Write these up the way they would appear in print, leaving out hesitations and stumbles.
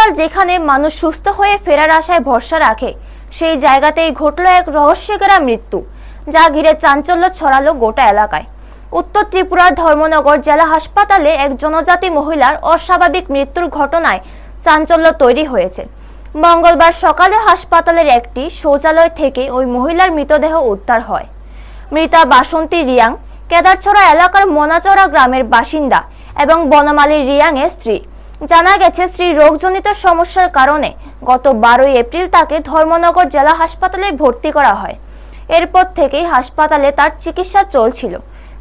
হাসপাতাল যেখানে মানুষ সুস্থ হয়ে ফেরার আশায় ভরসা রাখে, সেই জায়গাতেই ঘটল এক রহস্যঘেরা মৃত্যু, যা ঘিরে চাঞ্চল্য ছড়ালো গোটা এলাকায়। উত্তর ত্রিপুরার ধর্মনগর জেলা হাসপাতালে এক জনজাতি মহিলার অস্বাভাবিক মৃত্যুর ঘটনায় চাঞ্চল্য তৈরি হয়েছে। মঙ্গলবার সকালে হাসপাতালের একটি শৌচালয় থেকে ওই মহিলার মৃতদেহ উদ্ধার হয়। মৃতা বাসন্তী রিয়াং কেদারছড়া এলাকার মনাচড়া গ্রামের বাসিন্দা এবং বনমালী রিয়াং এর স্ত্রী। জানা গেছে, স্ত্রীর রোগজনিত সমস্যার কারণে গত 12 এপ্রিল তাকে ধর্মনগর জেলা হাসপাতালে ভর্তি করা হয়। এরপর থেকেই হাসপাতালে তার চিকিৎসা চলছিল।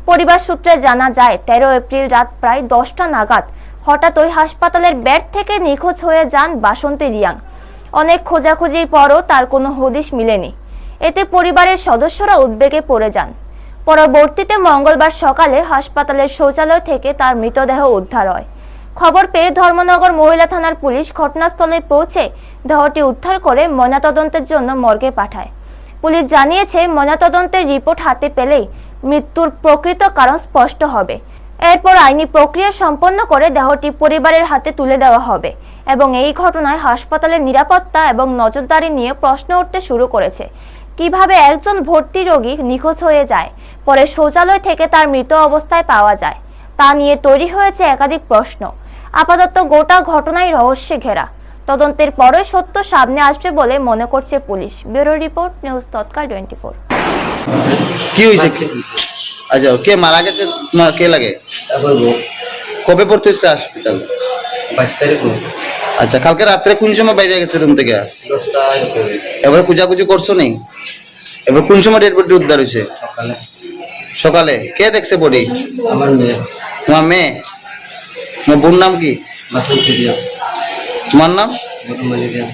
পরিবার সূত্রে জানা যায়, 13 এপ্রিল রাত প্রায় 10টা নাগাদ হঠাৎ ওই হাসপাতালের বেড থেকে নিখোঁজ হয়ে যান বাসন্তী রিয়াং। অনেক খোঁজাখুঁজির পরও তার কোনো হদিশ মিলেনি। এতে পরিবারের সদস্যরা উদ্বেগে পড়ে যান। পরবর্তীতে মঙ্গলবার সকালে হাসপাতালের শৌচালয় থেকে তার মৃতদেহ উদ্ধার হয়। খবর পেয়ে ধর্মনগর মহিলা থানার পুলিশ ঘটনাস্থলে পৌঁছে দেহটি উদ্ধার করে ময়নাতদন্তের জন্য মর্গে পাঠায়। পুলিশ জানিয়েছে, ময়নাতদন্তের রিপোর্ট হাতে পেলেই মৃত্যুর প্রকৃত কারণ স্পষ্ট হবে। এরপর আইনি প্রক্রিয়া সম্পন্ন করে দেহটি পরিবারের হাতে তুলে দেওয়া হবে এবং এই ঘটনায় হাসপাতালের নিরাপত্তা এবং নজরদারি নিয়ে প্রশ্ন উঠতে শুরু করেছে। কিভাবে একজন ভর্তি রোগী নিখোঁজ হয়ে যায়, পরে শৌচালয় থেকে তার মৃত অবস্থায় পাওয়া যায়, তা নিয়ে তৈরি হয়েছে একাধিক প্রশ্ন। আপাতত গোটা ঘটনায় রহস্যে ঘেরা। তদন্তের পরে সত্য সামনে আসবে বলে মনে করছে পুলিশ। ব্যুরো রিপোর্ট, নিউজ তৎকাল 24। কি হয়েছে? আচ্ছা, কে মারা গেছে? তোমার কে লাগে? কবে পড়তে হচ্ছে হসপিটাল? 22 তারিখ। আচ্ছা, কালকে রাত্রে কোন সময় বাইরে গেছে রুম থেকে? 10টা। এবার কুজাকুজি করছো নেই? এবার কোন সময় ডেড বডি উদ্ধার হয়েছে? সকালে। সকালে। কে দেখছে বডি? আমার মেয়ে। তোমার মেয়ে? তোমার বোন নাম কি? বাসন্তী রিয়াং। তোমার নাম? বনমালী রিয়াং।